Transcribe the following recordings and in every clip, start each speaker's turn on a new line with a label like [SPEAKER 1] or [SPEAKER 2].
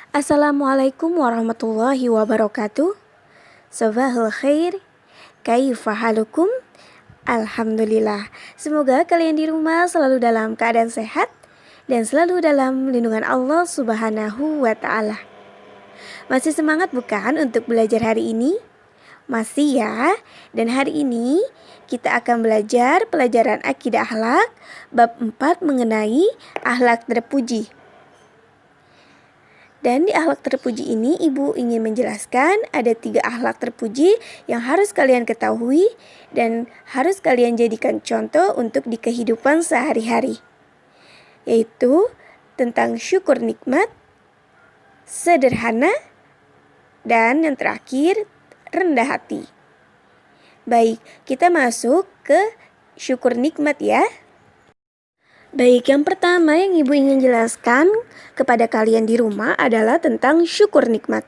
[SPEAKER 1] Assalamualaikum warahmatullahi wabarakatuh. Sabahul khair. Kaifa halukum? Alhamdulillah. Semoga kalian di rumah selalu dalam keadaan sehat dan selalu dalam lindungan Allah Subhanahu wa taala. Masih semangat bukan untuk belajar hari ini? Masih ya. Dan hari ini kita akan belajar pelajaran akidah akhlak bab 4 mengenai akhlak terpuji. Dan di akhlak terpuji ini Ibu ingin menjelaskan ada 3 akhlak terpuji yang harus kalian ketahui dan harus kalian jadikan contoh untuk di kehidupan sehari-hari. Yaitu tentang syukur nikmat, sederhana, dan yang terakhir rendah hati. Baik, kita masuk ke syukur nikmat ya. Baik, yang pertama yang Ibu ingin jelaskan kepada kalian di rumah adalah tentang syukur nikmat.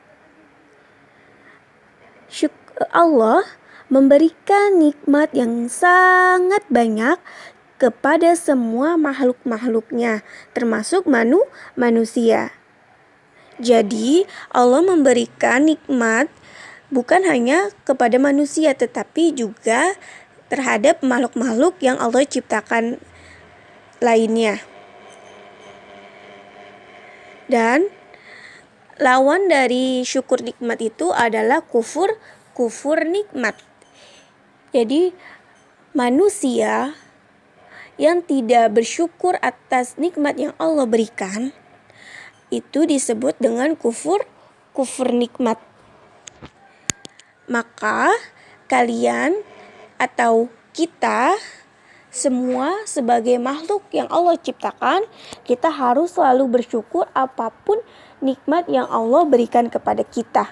[SPEAKER 1] Allah memberikan nikmat yang sangat banyak kepada semua makhluk-makhluknya, termasuk manusia. Jadi, Allah memberikan nikmat bukan hanya kepada manusia, tetapi juga terhadap makhluk-makhluk yang Allah ciptakan lainnya. Dan lawan dari syukur nikmat itu adalah kufur nikmat. Jadi manusia yang tidak bersyukur atas nikmat yang Allah berikan itu disebut dengan kufur nikmat. Maka kalian atau kita semua sebagai makhluk yang Allah ciptakan, kita harus selalu bersyukur apapun nikmat yang Allah berikan kepada kita.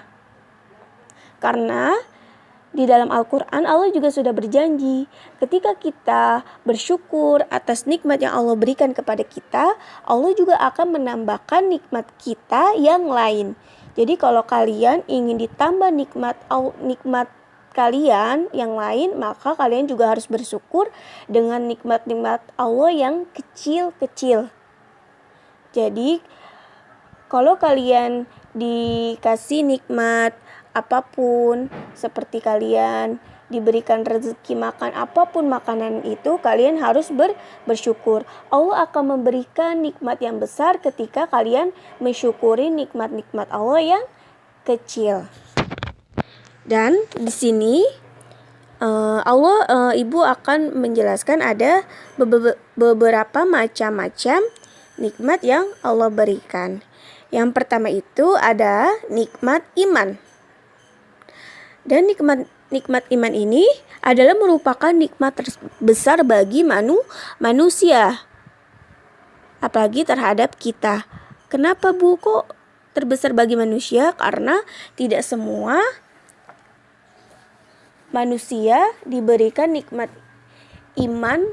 [SPEAKER 1] Karena di dalam Al-Quran Allah juga sudah berjanji, ketika kita bersyukur atas nikmat yang Allah berikan kepada kita, Allah juga akan menambahkan nikmat kita yang lain. Jadi kalau kalian ingin ditambah nikmat kalian yang lain, maka kalian juga harus bersyukur dengan nikmat-nikmat Allah yang kecil-kecil. Jadi kalau kalian dikasih nikmat apapun, seperti kalian diberikan rezeki makan apapun makanan itu, kalian harus bersyukur. Allah akan memberikan nikmat yang besar ketika kalian mensyukuri nikmat-nikmat Allah yang kecil. Dan di sini Ibu akan menjelaskan ada beberapa macam-macam nikmat yang Allah berikan. Yang pertama itu ada nikmat iman. Dan nikmat iman ini adalah merupakan nikmat terbesar bagi manusia. Apalagi terhadap kita. Kenapa Bu kok terbesar bagi manusia? Karena tidak semua manusia diberikan nikmat iman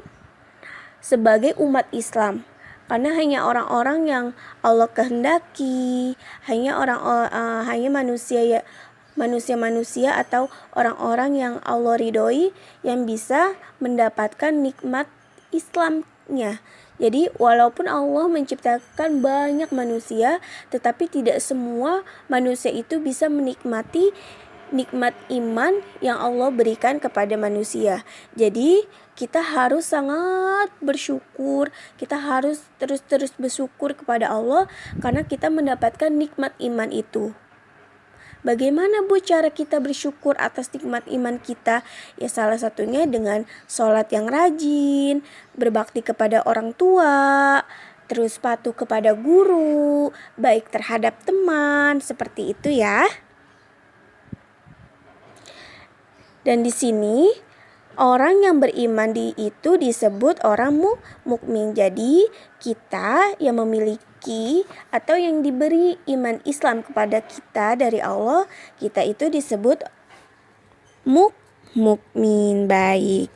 [SPEAKER 1] sebagai umat Islam. Karena hanya orang-orang yang Allah kehendaki, hanya manusia atau orang-orang yang Allah ridhoi yang bisa mendapatkan nikmat Islamnya. Jadi walaupun Allah menciptakan banyak manusia, tetapi tidak semua manusia itu bisa menikmati nikmat iman yang Allah berikan kepada manusia. Jadi kita harus sangat bersyukur, kita harus terus bersyukur kepada Allah karena kita mendapatkan nikmat iman itu. Bagaimana Bu cara kita bersyukur atas nikmat iman kita? Ya salah satunya dengan sholat yang rajin, berbakti kepada orang tua, terus patuh kepada guru, baik terhadap teman, seperti itu ya. Dan di sini orang yang beriman itu disebut orang mukmin. Jadi kita yang memiliki atau yang diberi iman Islam kepada kita dari Allah, kita itu disebut mukmin. Baik.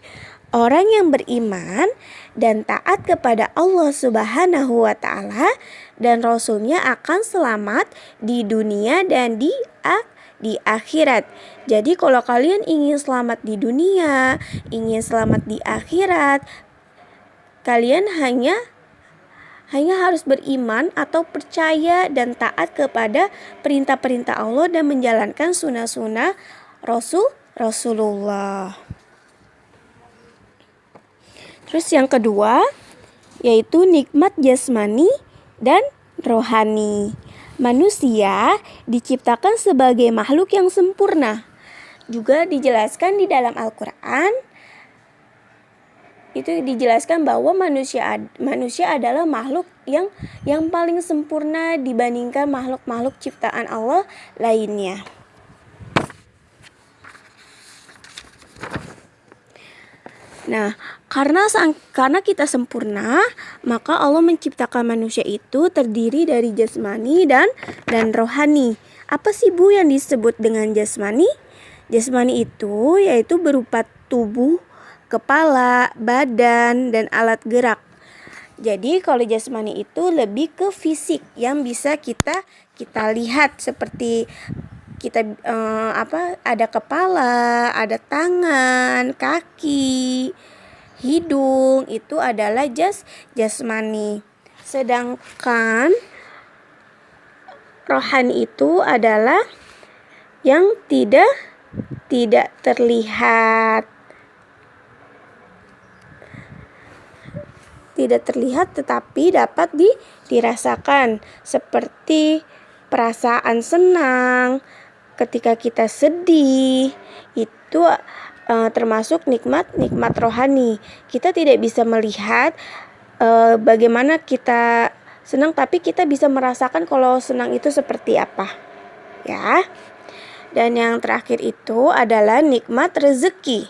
[SPEAKER 1] Orang yang beriman dan taat kepada Allah Subhanahu wa taala dan Rasulnya akan selamat di dunia dan di akhirat. Jadi kalau kalian ingin selamat di dunia, ingin selamat di akhirat, kalian hanya harus beriman atau percaya dan taat kepada perintah-perintah Allah dan menjalankan sunnah-sunnah Rasulullah. Terus yang kedua yaitu nikmat jasmani dan rohani. Manusia diciptakan sebagai makhluk yang sempurna. Juga dijelaskan di dalam Al-Quran, itu dijelaskan bahwa manusia adalah makhluk yang paling sempurna dibandingkan makhluk-makhluk ciptaan Allah lainnya. Nah, karena kita sempurna, maka Allah menciptakan manusia itu terdiri dari jasmani dan rohani. Apa sih Bu yang disebut dengan jasmani? Jasmani itu yaitu berupa tubuh, kepala, badan, dan alat gerak. Jadi kalau jasmani itu lebih ke fisik yang bisa kita lihat, seperti kita ada kepala, ada tangan, kaki, hidung, itu adalah jasmani. Sedangkan rohani itu adalah yang tidak terlihat. Tidak terlihat tetapi dapat dirasakan, seperti perasaan senang, ketika kita sedih, itu termasuk nikmat rohani. Kita tidak bisa melihat bagaimana kita senang, tapi kita bisa merasakan kalau senang itu seperti apa, ya. Dan yang terakhir itu adalah nikmat rezeki.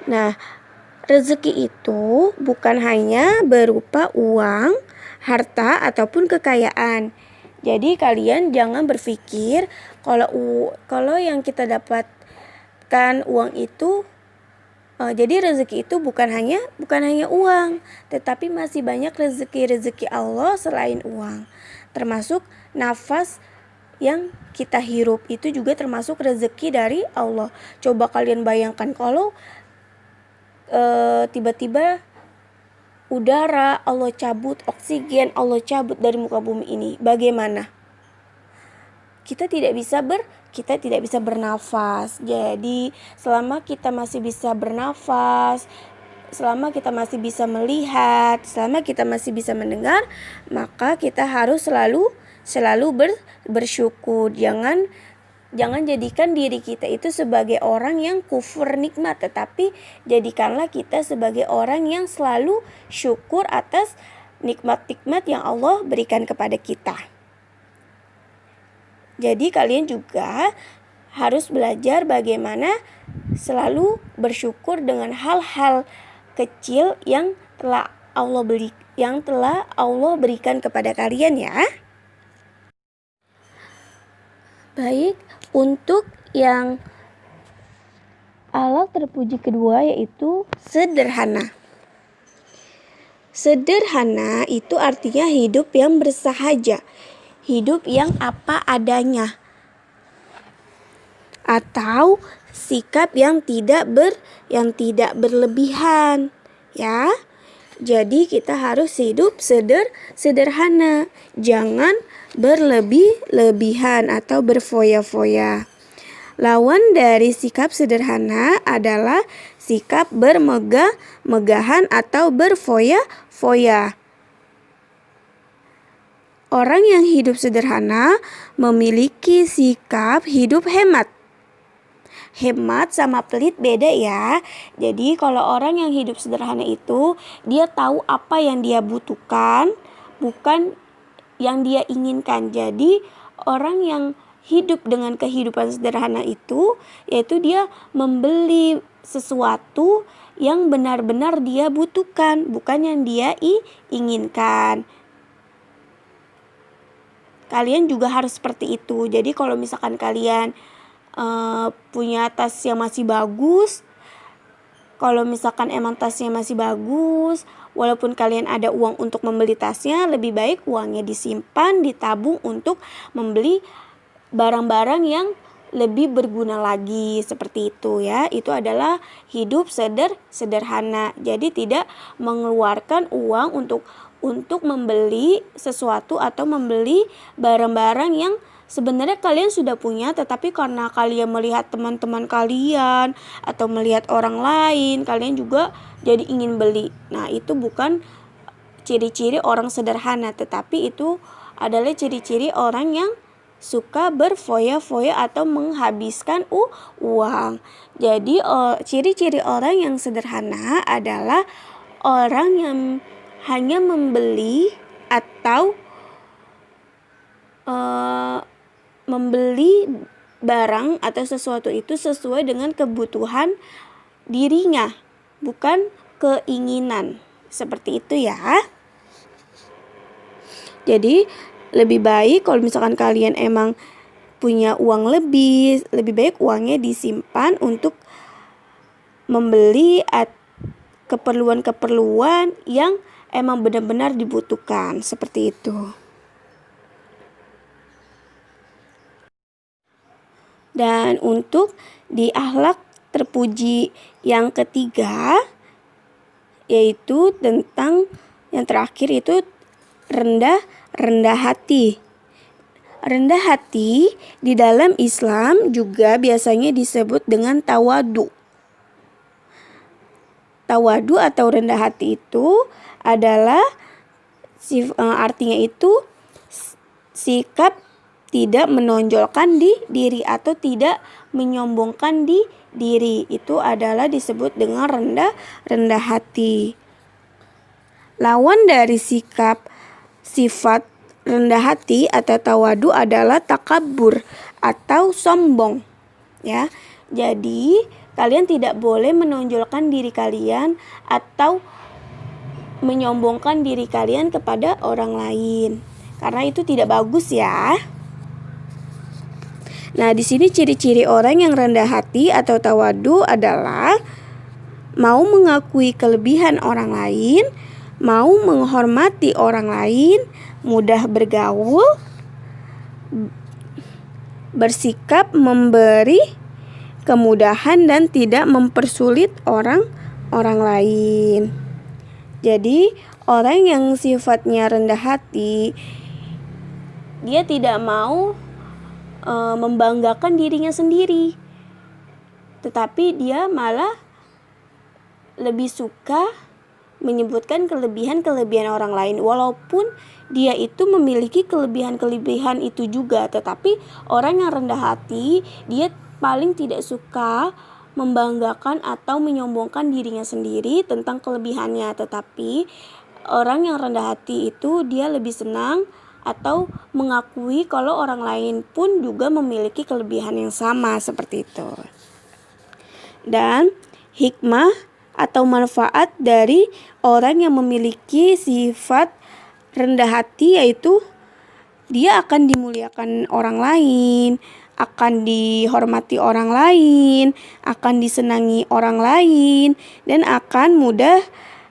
[SPEAKER 1] Nah, rezeki itu bukan hanya berupa uang, harta, ataupun kekayaan. Jadi kalian jangan berpikir kalau yang kita dapatkan uang itu, jadi rezeki itu bukan hanya uang, tetapi masih banyak rezeki Allah selain uang. Termasuk nafas yang kita hirup itu juga termasuk rezeki dari Allah. Coba kalian bayangkan kalau tiba-tiba udara Allah cabut, oksigen Allah cabut dari muka bumi ini, bagaimana? Kita tidak bisa bernafas. Jadi selama kita masih bisa bernafas, selama kita masih bisa melihat, selama kita masih bisa mendengar, maka kita harus selalu bersyukur. Jangan jadikan diri kita itu sebagai orang yang kufur nikmat, tetapi jadikanlah kita sebagai orang yang selalu syukur atas nikmat-nikmat yang Allah berikan kepada kita. Jadi kalian juga harus belajar bagaimana selalu bersyukur dengan hal-hal kecil yang telah Allah berikan kepada kalian, ya. Baik, untuk yang alat terpuji kedua yaitu sederhana. Sederhana itu artinya hidup yang bersahaja, hidup yang apa adanya, atau sikap yang tidak berlebihan, ya. Jadi kita harus hidup sederhana, jangan berlebihan atau berfoya-foya. Lawan dari sikap sederhana adalah sikap bermegah-megahan atau berfoya-foya. Orang yang hidup sederhana memiliki sikap hidup hemat. Hemat sama pelit beda, ya. Jadi kalau orang yang hidup sederhana itu dia tahu apa yang dia butuhkan, bukan yang dia inginkan. Jadi orang yang hidup dengan kehidupan sederhana itu yaitu dia membeli sesuatu yang benar-benar dia butuhkan, bukan yang dia inginkan. Kalian juga harus seperti itu. Jadi kalau misalkan kalian punya tas yang masih bagus, kalau misalkan emang tasnya masih bagus, walaupun kalian ada uang untuk membeli tasnya, lebih baik uangnya disimpan, ditabung untuk membeli barang-barang yang lebih berguna lagi, seperti itu, ya. Itu adalah hidup sederhana. Jadi tidak mengeluarkan uang untuk membeli sesuatu atau membeli barang-barang yang sebenarnya kalian sudah punya, tetapi karena kalian melihat teman-teman kalian atau melihat orang lain, kalian juga jadi ingin beli. Nah, itu bukan ciri-ciri orang sederhana, tetapi itu adalah ciri-ciri orang yang suka berfoya-foya atau menghabiskan uang. Jadi ciri-ciri orang yang sederhana adalah orang yang hanya membeli atau membeli barang atau sesuatu itu sesuai dengan kebutuhan dirinya, bukan keinginan. Seperti itu ya. Jadi lebih baik kalau misalkan kalian emang punya uang lebih baik uangnya disimpan untuk membeli keperluan-keperluan yang emang benar-benar dibutuhkan. Seperti itu. Dan untuk di akhlak terpuji yang ketiga, yaitu tentang yang terakhir itu rendah hati. Rendah hati di dalam Islam juga biasanya disebut dengan tawadu. Tawadu atau rendah hati itu adalah artinya itu sikap tidak menonjolkan diri atau tidak menyombongkan diri. Itu adalah disebut dengan rendah hati. Lawan dari sifat rendah hati atau tawadu adalah takabur atau sombong. Ya. Jadi, kalian tidak boleh menonjolkan diri kalian atau menyombongkan diri kalian kepada orang lain. Karena itu tidak bagus ya. Nah, di sini ciri-ciri orang yang rendah hati atau tawadu adalah mau mengakui kelebihan orang lain, mau menghormati orang lain, mudah bergaul, bersikap memberi kemudahan dan tidak mempersulit orang lain. Jadi, orang yang sifatnya rendah hati, dia tidak mau membanggakan dirinya sendiri, tetapi dia malah lebih suka menyebutkan kelebihan orang lain, walaupun dia itu memiliki kelebihan itu juga. Tetapi orang yang rendah hati, dia paling tidak suka membanggakan atau menyombongkan dirinya sendiri tentang kelebihannya. Tetapi orang yang rendah hati itu dia lebih senang atau mengakui kalau orang lain pun juga memiliki kelebihan yang sama, seperti itu. Dan hikmah atau manfaat dari orang yang memiliki sifat rendah hati yaitu dia akan dimuliakan orang lain, akan dihormati orang lain, akan disenangi orang lain, dan akan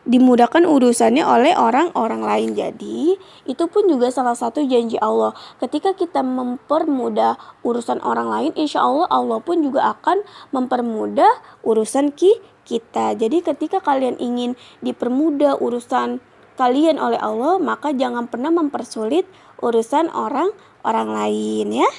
[SPEAKER 1] dimudahkan urusannya oleh orang-orang lain. Jadi, itu pun juga salah satu janji Allah. Ketika kita mempermudah urusan orang lain, insya Allah Allah pun juga akan mempermudah urusan kita. Jadi, ketika kalian ingin dipermudah urusan kalian oleh Allah, maka jangan pernah mempersulit urusan orang lain ya.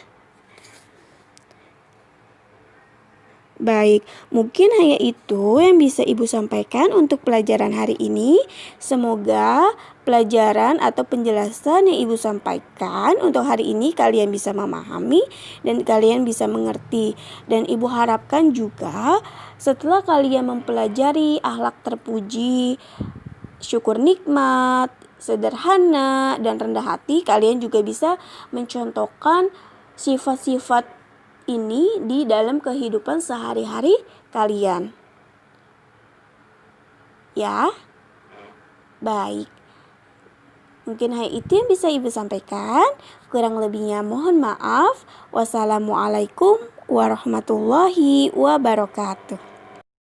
[SPEAKER 1] Baik, mungkin hanya itu yang bisa Ibu sampaikan untuk pelajaran hari ini. Semoga pelajaran atau penjelasan yang Ibu sampaikan untuk hari ini kalian bisa memahami dan kalian bisa mengerti. Dan Ibu harapkan juga setelah kalian mempelajari akhlak terpuji, syukur nikmat, sederhana, dan rendah hati, kalian juga bisa mencontohkan sifat-sifat ini di dalam kehidupan sehari-hari kalian. Ya, baik. Mungkin hanya itu yang bisa Ibu sampaikan. Kurang lebihnya mohon maaf. Wassalamualaikum warahmatullahi wabarakatuh.